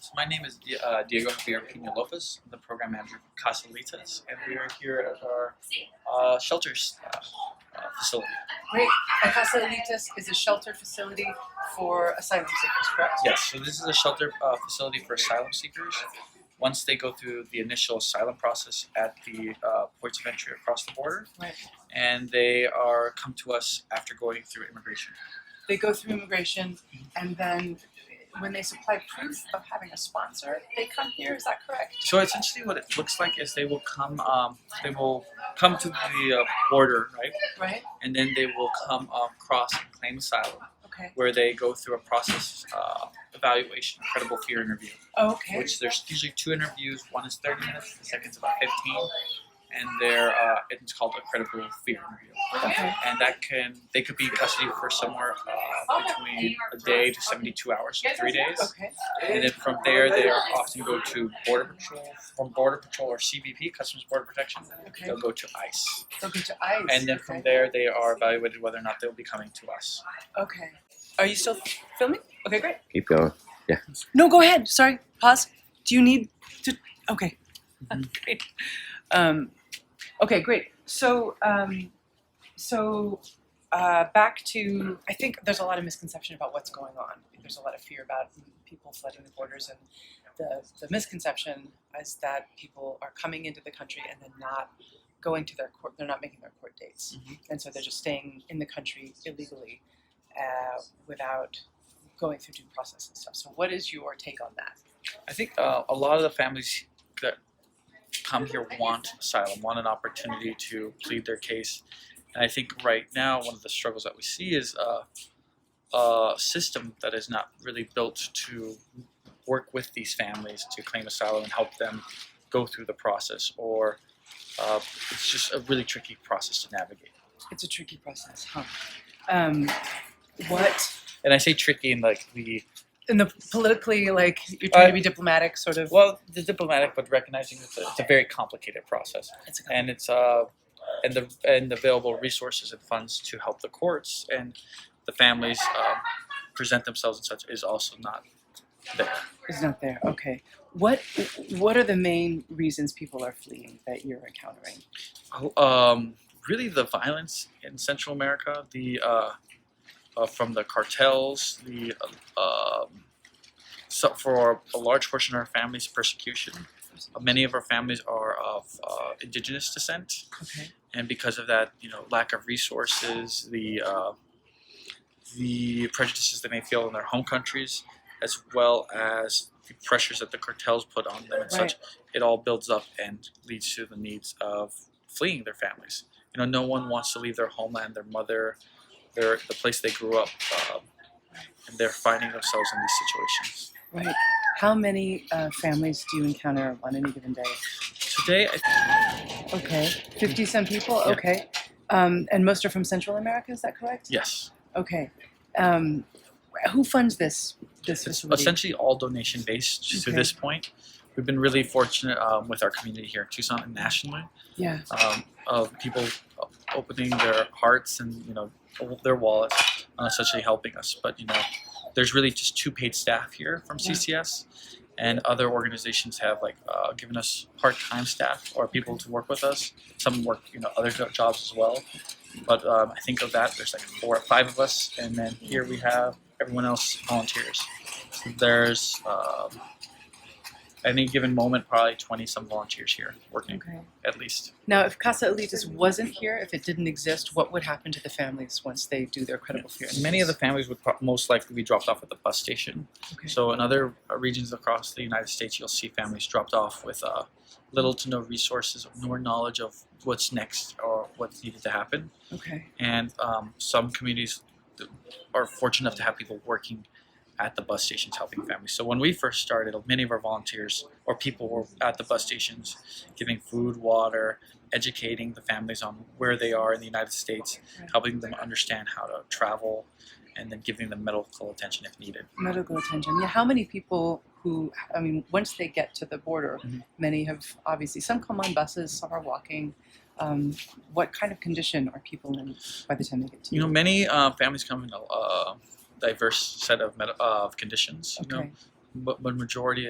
So my name is Diego Piña Lopez. I'm the program manager for Casa Alitas, and we are here at our shelters facility. Great. And Casa Alitas is a shelter facility for asylum seekers, correct? Yes, so this is a shelter facility for asylum seekers. Once they go through the initial asylum process at the ports of entry across the border, Right. and they come to us after going through immigration. They go through immigration, and then when they supply proof of having a sponsor, they come here. Is that correct? So essentially, what it looks like is they will come to the border, right? Right. And then they will come across and claim asylum, Okay. where they go through a process evaluation, credible fear interview. Oh, okay. Which there's usually 2 interviews. One is 30 minutes, the second's about 15, and it's called a credible fear interview. Okay. And they could be in custody for somewhere between a day to 72 hours, so 3 days. Okay. And then from there, they often go to Border Patrol, from Border Patrol or CBP, Customs Border Protection. Okay. They'll go to ICE. They'll go to ICE. And then from there, they are evaluated whether or not they'll be coming to us. Okay. Are you still filming? Okay, great. Keep going. Yeah. No, go ahead. Sorry. Pause. Do you need to? Okay. Great. Okay, great. So, back to, I think there's a lot of misconception about what's going on. There's a lot of fear about people flooding the borders, and the misconception is that people are coming into the country and then not going to their court. They're not making their court dates, and so they're just staying in the country illegally without going through due process and stuff. So, what is your take on that? I think a lot of the families that come here want asylum, want an opportunity to plead their case. And I think right now one of the struggles that we see is a system that is not really built to work with these families to claim asylum and help them go through the process, or it's just a really tricky process to navigate. It's a tricky process, huh? What? And I say tricky in like In the politically, like, you're trying to be diplomatic, sort of. well, the diplomatic, but recognizing it's a very complicated process, and it's and the available resources and funds to help the courts and the families present themselves and such is also not there. It's not there. Okay. What are the main reasons people are fleeing that you're encountering? Really, the violence in Central America, from the cartels, so for a large portion of our families, persecution. Many of our families are of indigenous descent, Okay. and because of that, lack of resources, the prejudices they may feel in their home countries, as well as the pressures that the cartels put on them and such, it all builds up and leads to the needs of fleeing their families. No one wants to leave their homeland, their mother, the place they grew up, and they're finding themselves in these situations. Right. How many families do you encounter on any given day? Today, Okay. 50-some people? Yeah. Okay. And most are from Central America, is that correct? yes, Okay. Who funds this it's facility? essentially all donation-based to Okay. this point. We've been really fortunate with our community here in Tucson and nationally, Yeah. of people opening their hearts and their wallets, essentially helping us. But there's really just 2 paid staff here from CCS, and other organizations have given us part-time staff or people to work with us. Some work other jobs as well. But I think of that, there's 4 or 5 of us, and then here we have everyone else volunteers. So there's any given moment, probably 20-some volunteers here working, Okay. at least. Now, if Casa Alitas wasn't here, if it didn't exist, what would happen to the families once they do their credible fear? Many of the families would most likely be dropped off at the bus station. Okay. So in other regions across the United States, you'll see families dropped off with little to no resources nor knowledge of what's next or what's needed to happen. Okay. And some communities are fortunate enough to have people working at the bus stations helping families. So when we first started, many of our volunteers or people were at the bus stations giving food, water, educating the families on where they are in the United States, helping them understand how to travel, and then giving them medical attention if needed. Medical attention. Yeah. How many people once they get to the border, many have obviously, some come on buses, some are walking. What kind of condition are people in by the time they get to you? Many families come in a diverse set of conditions. Okay. but majority,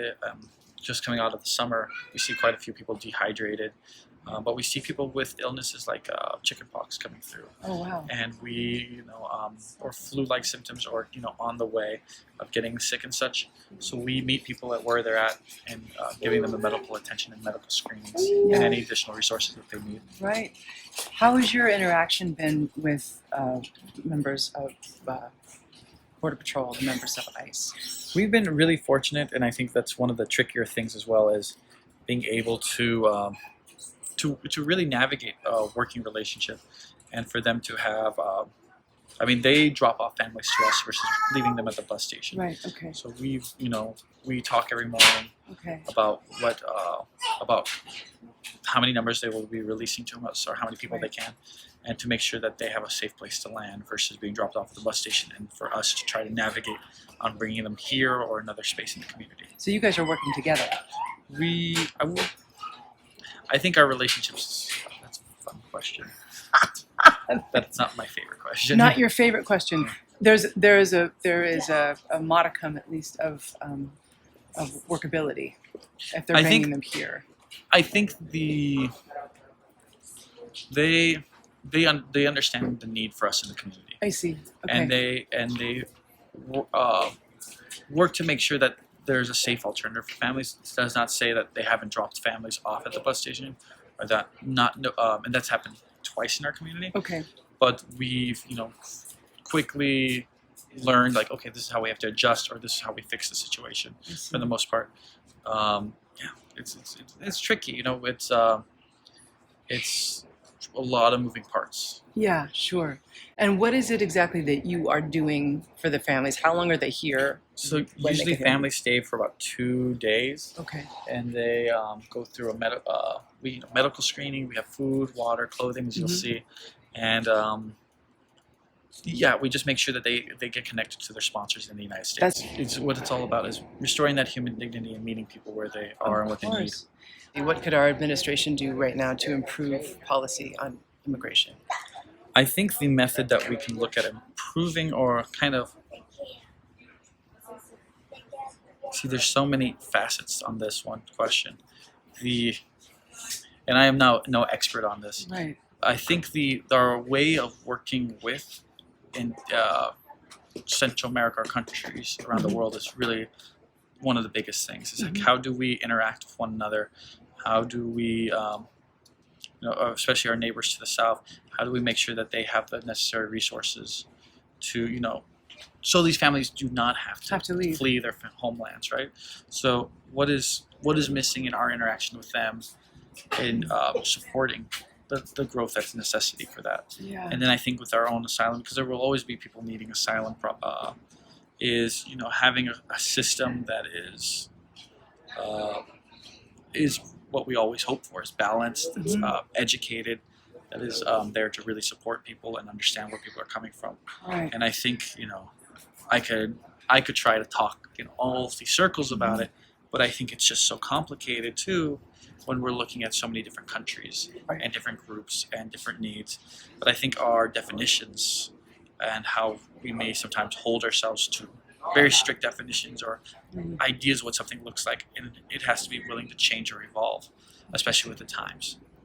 just coming out of the summer, we see quite a few people dehydrated. But we see people with illnesses like chickenpox coming through, Oh wow. and we, or flu-like symptoms, or on the way of getting sick and such. So we meet people at where they're at and giving them the medical attention and medical screenings Yeah. and any additional resources that they need. Right. How has your interaction been with members of Border Patrol, the members of ICE? We've been really fortunate, and I think that's one of the trickier things as well, is being able to really navigate a working relationship, and for them to have. They drop off families to us versus leaving them at the bus station. Right. Okay. So we talk every morning Okay. about about how many numbers they will be releasing to us, or how many people Right. they can, and to make sure that they have a safe place to land versus being dropped off at the bus station, and for us to try to navigate on bringing them here or another space in the community. So you guys are working together. I think our relationships. That's a fun question. That's not my favorite question. Not your favorite question. There is a modicum, at least, of workability if they're I bringing think- them here. I think they understand the need for us in the community, I see. Okay. and they work to make sure that there's a safe alternative for families. It does not say that they haven't dropped families off at the bus station, or that and that's happened twice in our community. Okay. But we've quickly learned, like, okay, this is how we have to adjust, or this is how we fix the situation. I see. For the most part, it's tricky. It's a lot of moving parts. Yeah, sure. And what is it exactly that you are doing for the families? How long are they here? So when they usually get here? families stay for about 2 days, Okay. and they go through a medical screening. We have food, water, clothing, as you'll Mhm. see, and we just make sure that they get connected to their sponsors in the United States. It's what it's all about, is restoring that human dignity and meeting people where they are and what they need. What could our administration do right now to improve policy on immigration? I think the method that we can look at improving, or kind of see, there's so many facets on this one question. And I am now no expert on this. Right. I think our way of working with in Central America, or countries around the world, is really one of the biggest things. It's like, how do we interact with one another? How do we, especially our neighbors to the south, how do we make sure that they have the necessary resources to, so these families do not have to leave. flee their homelands, right? So what is missing in our interaction with them in supporting the growth that's a necessity for that? Yeah. And then I think with our own asylum, because there will always be people needing asylum, is having a system that is what we always hope for, is balanced, that's educated, that is there to really support people and understand where people are coming from. Right. And I think I could try to talk in all of these circles about it, but I think it's just so complicated too, when we're looking at so many different countries and different groups and different needs. But I think our definitions and how we may sometimes hold ourselves to very strict definitions or ideas of what something looks like, and it has to be willing to change or evolve, especially with the times.